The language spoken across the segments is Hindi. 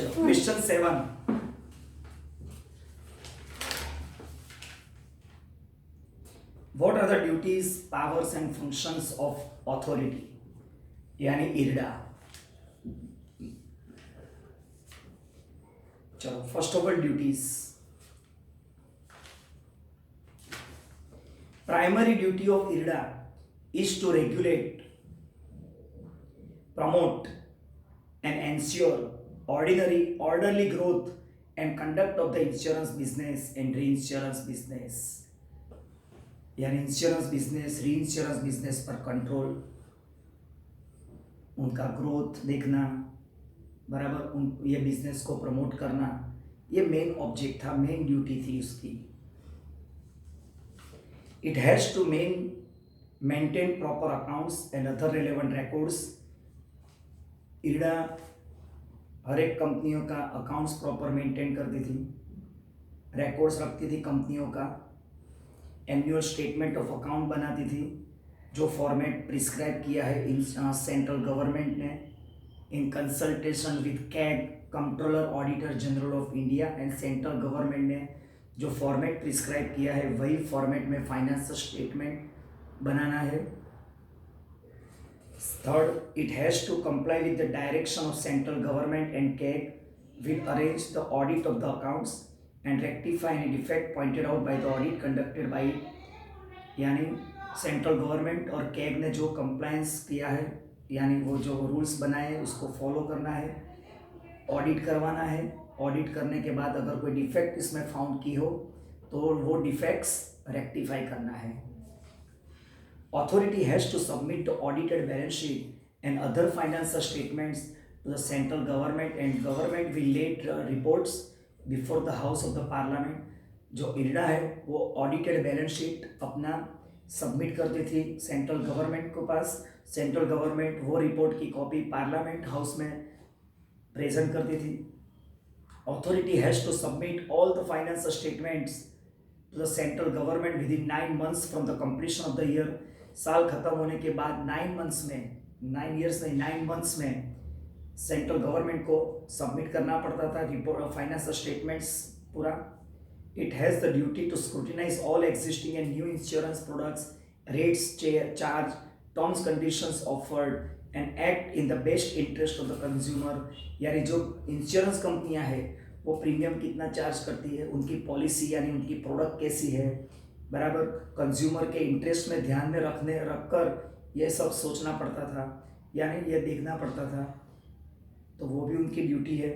चलो question 7, what are the duties powers and functions of authority, यानी इरडा। चलो first of all duties. Primary duty of IRDA is to regulate, promote and ensure orderly growth and conduct of the insurance business and reinsurance business, यानी insurance business re insurance business पर कंट्रोल, उनका ग्रोथ देखना, बराबर उन ये बिजनेस को प्रमोट करना, ये मेन ऑब्जेक्ट था, मेन ड्यूटी थी उसकी। It has to maintain proper accounts and other relevant records। IRDA हर एक कंपनियों का अकाउंट्स प्रॉपर मेंटेन करती थी, रिकॉर्ड्स रखती थी कंपनियों का, एनुअल स्टेटमेंट ऑफ अकाउंट बनाती थी, जो फॉर्मेट प्रिस्क्राइब किया है इन सेंट्रल गवर्नमेंट ने in consultation with CAG controller auditor general of India, and central government ने जो फॉर्मेट प्रिस्क्राइब किया है वही फॉर्मेट में फाइनेंशियल स्टेटमेंट बनाना है। Third, it has to comply with the direction of central government and CAG will arrange the audit of the accounts and rectify any defect pointed out by the audit conducted by it, यानी सेंट्रल गवर्नमेंट और कैग ने जो कंप्लायंस किया है, यानी वो जो रूल्स बनाए हैं उसको फॉलो करना है, ऑडिट करवाना है, ऑडिट करने के बाद अगर कोई डिफेक्ट इसमें फाउंड की हो तो वो डिफेक्ट्स रेक्टिफाई करना है। Authority has to submit the audited balance sheet and other financial statements to the central government, and government will lay reports before the House of the Parliament। जो इरडा है वो ऑडिटेड बैलेंस शीट अपना सबमिट करती थी सेंट्रल गवर्नमेंट के पास, सेंट्रल गवर्नमेंट वो रिपोर्ट की कॉपी पार्लियामेंट हाउस में प्रेजेंट करती थी। Authority has to submit all the financial statements to the central government within 9 months from the completion of the year। साल खत्म होने के बाद 9 मंथ्स में, 9 ईयर्स नहीं 9 मंथ्स में सेंट्रल गवर्नमेंट को सबमिट करना पड़ता था रिपोर्ट ऑफ फाइनेंशियल स्टेटमेंट्स पूरा। It has the duty to scrutinise all existing and new insurance products, rates, charge, terms conditions offered and act in the best interest of the consumer, यानी जो इंश्योरेंस कंपनियां हैं वो प्रीमियम कितना चार्ज करती है, उनकी पॉलिसी यानी उनकी प्रोडक्ट कैसी है, बराबर कंज्यूमर के इंटरेस्ट में ध्यान में रखकर ये सब सोचना पड़ता था, यानी ये देखना पड़ता था, तो वो भी उनकी ड्यूटी है।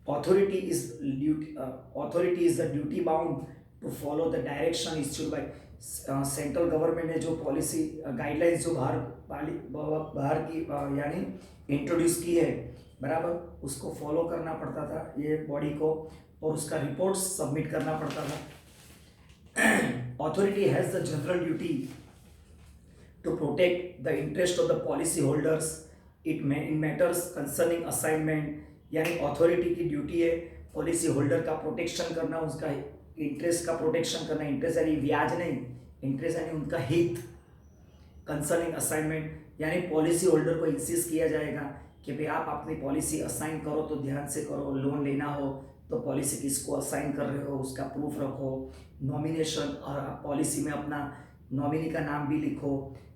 Authority is the duty bound to follow the direction issued by central government ने जो पॉलिसी गाइडलाइंस जो बाहर की यानी इंट्रोड्यूस की है, बराबर उसको फॉलो करना पड़ता था ये बॉडी को, और उसका रिपोर्ट सबमिट करना पड़ता था। Authority has the general duty to protect the interest of the policy holders in matters concerning assignment, यानी अथॉरिटी की ड्यूटी है पॉलिसी होल्डर का प्रोटेक्शन करना, उसका इंटरेस्ट का प्रोटेक्शन करना, इंटरेस्ट यानी ब्याज नहीं, इंटरेस्ट यानी उनका हित, कंसर्निंग असाइनमेंट यानी पॉलिसी होल्डर को इंसिस्ट किया जाएगा कि भाई आप अपनी पॉलिसी असाइन करो तो ध्यान से करो, लोन लेना हो तो पॉलिसी किसको असाइन कर रहे हो उसका प्रूफ रखो, नॉमिनेशन और पॉलिसी में अपना नॉमिनी का नाम भी लिखो,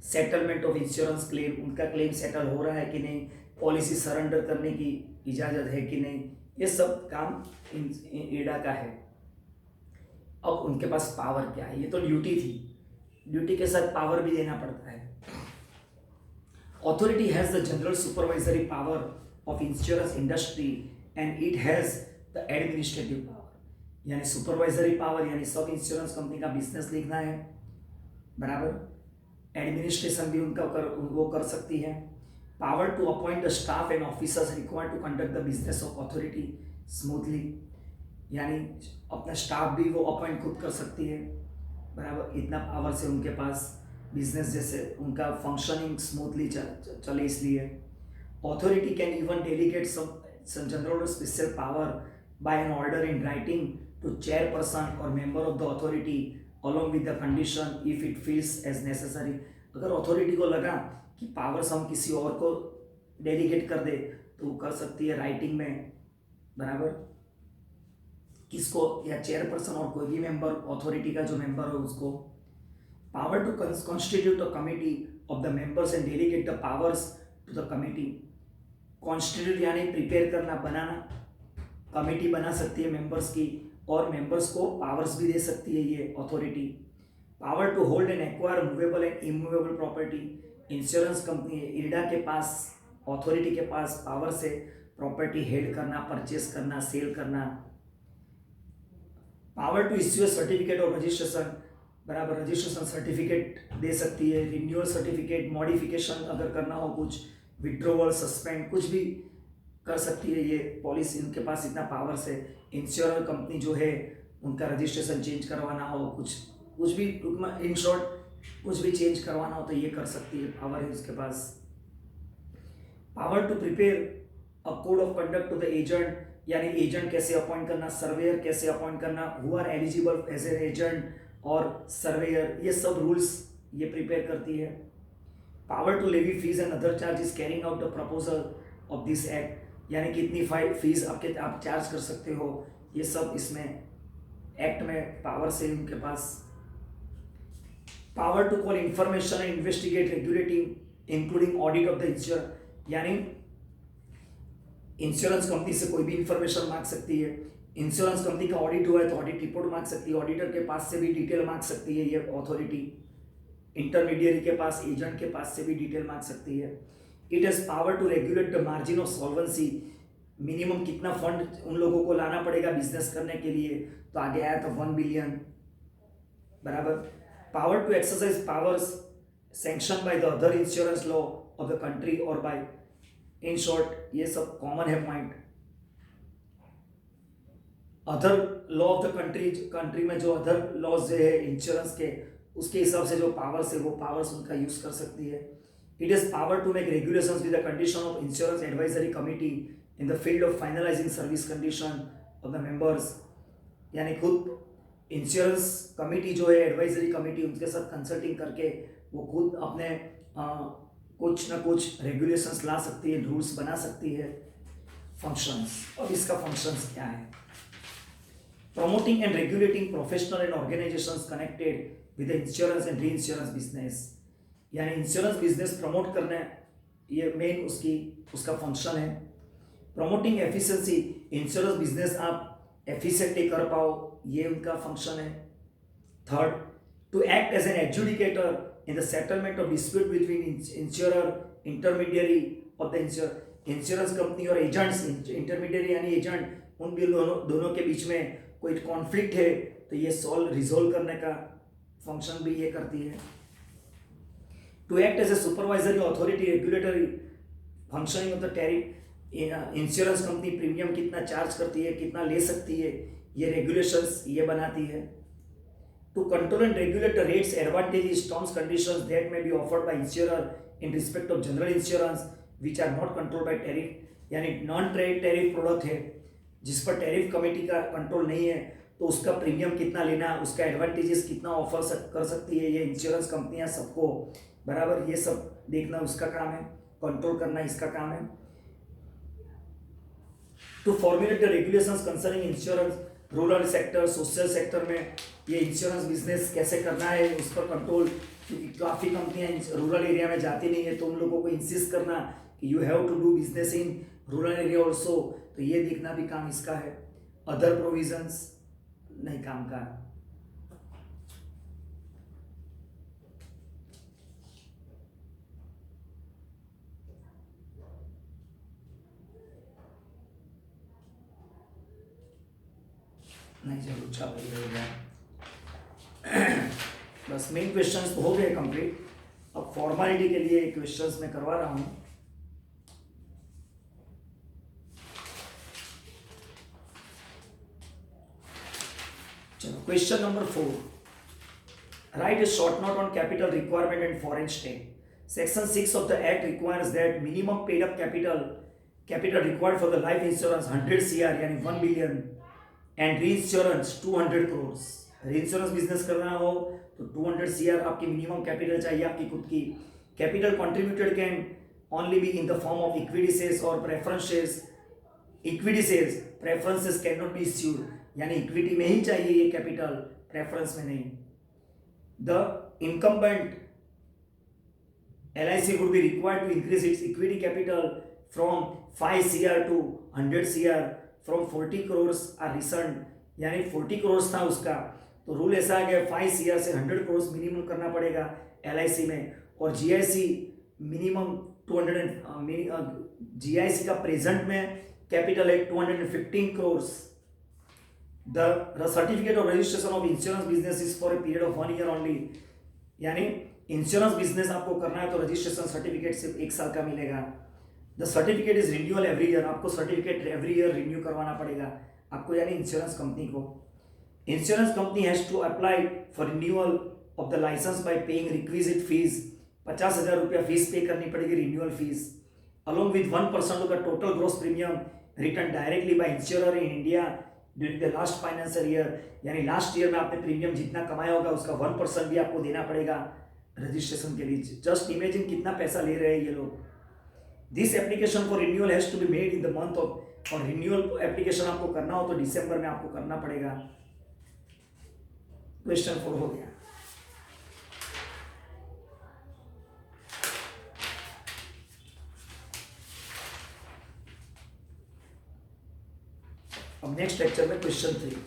सेटलमेंट ऑफ इंश्योरेंस क्लेम, उनका क्लेम सेटल हो रहा है कि नहीं, पॉलिसी सरेंडर करने की इजाज़त है कि नहीं, ये सब काम इरडा का है। अब उनके पास पावर क्या है, ये तो ड्यूटी थी, ड्यूटी के साथ पावर भी देना पड़ता है। Authority has the general supervisory power of insurance industry and it has the administrative power, यानी सुपरवाइजरी पावर यानी सब इंश्योरेंस कंपनी का बिजनेस देखना है, बराबर, एडमिनिस्ट्रेशन भी उनका वो कर सकती है। Power to appoint the staff and officers required to conduct the business of authority smoothly, यानी अपना स्टाफ भी वो अपॉइंट खुद कर सकती है, बराबर, इतना पावर से उनके पास बिजनेस जैसे उनका फंक्शनिंग स्मूथली चले, इसलिए authority can even delegate some general or special power by an order in writing to chairperson or member of the authority along with the condition if it feels as necessary। अगर अथॉरिटी को लगा कि पावर्स हम किसी और को डेलीगेट कर दे तो वो कर सकती है राइटिंग में, बराबर, किसको, या चेयरपर्सन और कोई भी मेंबर, अथॉरिटी का जो मेंबर हो उसको। Power to constitute a committee of the members and delegate the powers to the committee. Constitute यानी प्रिपेयर करना, बनाना, कमिटी बना सकती है मेंबर्स की, और मेंबर्स को पावर्स भी दे सकती है ये authority. Power to hold and acquire movable and immovable property. Insurance company IRDA के पास, अथॉरिटी के पास पावर से प्रॉपर्टी हेल्ड करना, परचेस करना, सेल करना। Power to issue certificate of registration, बराबर, रजिस्ट्रेशन सर्टिफिकेट दे सकती है, रिन्यूअल सर्टिफिकेट, मॉडिफिकेशन अगर करना हो कुछ, विड्रोवल, सस्पेंड, कुछ भी कर सकती है ये पॉलिसी, उनके पास इतना पावर है। इंश्योर कंपनी जो है उनका रजिस्ट्रेशन चेंज करवाना हो, कुछ भी, इन शॉर्ट कुछ भी चेंज करवाना हो तो ये कर सकती है, पावर है उसके पास। Power to prepare a code of conduct to the agent, यानी एजेंट कैसे अपॉइंट करना, सर्वेयर कैसे अपॉइंट करना, who are eligible as a agent और सर्वेयर, ये सब रूल्स ये प्रिपेयर करती है। Power to levy fees and other charges carrying out the proposal of this act, यानी कितनी फीस आप चार्ज कर सकते हो, ये सब इसमें एक्ट में पावर से उनके पास। Power to call information and investigate regulating including audit of the insure, यानी इंश्योरेंस कंपनी से कोई भी इंफॉर्मेशन मांग सकती है। इंश्योरेंस कंपनी का ऑडिट हुआ है तो ऑडिट रिपोर्ट मांग सकती है, ऑडिटर के पास से भी डिटेल मांग सकती है ये अथॉरिटी। इंटरमीडियरी के पास, एजेंट के पास से भी डिटेल मांग सकती है। It has power to regulate the margin of solvency, minimum कितना फंड उन लोगों को लाना पड़ेगा बिजनेस करने के लिए, तो आगे आया था 1 बिलियन, बराबर। Power to exercise powers sanction by the other insurance law of the country और बाय, इन शॉर्ट ये सब कॉमन है point. Other law of the country में जो अदर लॉज है इंश्योरेंस के, उसके हिसाब से जो पावर्स है वो पावर्स उनका यूज कर सकती है। It is power to make regulations with the condition of insurance advisory committee in the field of finalising service condition of the members, यानी खुद इंश्योरेंस कमिटी जो है, एडवाइजरी कमिटी, उनके साथ कंसल्टिंग करके वो खुद अपने कुछ ना कुछ रेगुलेशंस ला सकती है, रूल्स बना सकती है। फंक्शंस, अब इसका फंक्शंस क्या है? Promoting and regulating professional and organisations connected with the insurance and री इंश्योरेंस बिजनेस, यानी इंश्योरेंस बिजनेस प्रमोट करना, ये मेन उसका फंक्शन है। प्रमोटिंग एफिशिएंसी, इंश्योरेंस बिजनेस आप एफिशिएंटली कर पाओ, ये उनका फंक्शन है। Third, to act as an adjudicator in the settlement of dispute between insurer, intermediary of the insurance company और एजेंट्स, इंटरमीडियरी यानी एजेंट, उन भी दोनों के बीच में कोई कॉन्फ्लिक्ट है तो ये रिजोल्व करने का फंक्शन भी ये करती है। To act as a supervisory authority regulatory functioning of the tariff, insurance company premium कितना चार्ज करती है, कितना ले सकती है, ये रेगुलेशंस ये बनाती है। To control and regulate the rates, advantages, terms, conditions that may be offered by insurer in respect of general insurance which are not controlled by tariff, यानी नॉन टैरिफ प्रोडक्ट है जिस पर टैरिफ कमेटी का कंट्रोल नहीं है, तो उसका प्रीमियम कितना लेना, उसका एडवांटेजेस कितना ऑफर कर सकती है ये इंश्योरेंस कंपनियां सबको, बराबर, ये सब देखना उसका काम है, कंट्रोल करना इसका काम है। To formulate the regulations concerning insurance, rural sector, social sector में ये इंश्योरेंस बिजनेस कैसे करना है उस पर कंट्रोल, क्योंकि काफ़ी कंपनियां रूरल एरिया में जाती नहीं है, तो उन लोगों को इंसिस्ट करना कि you have to do business in rural area also, तो ये देखना भी काम इसका है। अदर प्रोविजंस नहीं काम का। नहीं जरूर, अच्छा हो गया। बस मेन क्वेश्चंस तो हो गए कंप्लीट, अब फॉर्मेलिटी के लिए क्वेश्चंस मैं करवा रहा हूँ। चलो, question number 4, right A short note on capital requirement and foreign stay. Section 6 of the act requires that minimum paid up capital required for the life insurance 100 CR यानी 1 billion and re insurance 200 crore. री इंश्योरेंस बिजनेस करना हो तो 200 CR आपकी मिनिमम कैपिटल चाहिए, आपकी खुद की। Capital contributed can only be in the form of equity shares और preference shares equity shares preferences can not be issued, यानी इक्विटी में ही चाहिए ये कैपिटल, प्रेफरेंस में नहीं. The incumbent LIC would be required to increase its equity capital from 5 CR to 100 CR from 40 crores are recent, यानी 40 crores था उसका, तो रूल ऐसा है कि 5 CR से 100 crores मिनिमम करना पड़ेगा LIC में. और GIC मिनिमम 200 GIC का प्रेजेंट में कैपिटल है 215 crores. The certificate of registration of insurance business is for a period of 1 year only, यानी इंश्योरेंस बिजनेस आपको करना है तो रजिस्ट्रेशन सर्टिफिकेट सिर्फ 1 साल का मिलेगा. The certificate is renewal every year, आपको सर्टिफिकेट एवरी ईयर रिन्यू करवाना पड़ेगा आपको, यानी इंश्योरेंस कंपनी को. Insurance company has to apply for renewal of the licence by paying requisite fees, 50,000 रुपया फीस पे करनी पड़ेगी renewal fees, along with 1% of the total gross premium return directly by insurer in India during the last financial year, यानी लास्ट ईयर में आपने प्रीमियम जितना कमाया होगा उसका 1% भी आपको देना पड़ेगा रजिस्ट्रेशन के लिए. जस्ट इमेजिन कितना पैसा ले रहे हैं ये लोग. This application for renewal has to be made in the month of, और रिन्यूअल एप्लीकेशन आपको करना हो तो दिसंबर में आपको करना पड़ेगा. क्वेश्चन 4 हो गया. अब नेक्स्ट लेक्चर में क्वेश्चन 3.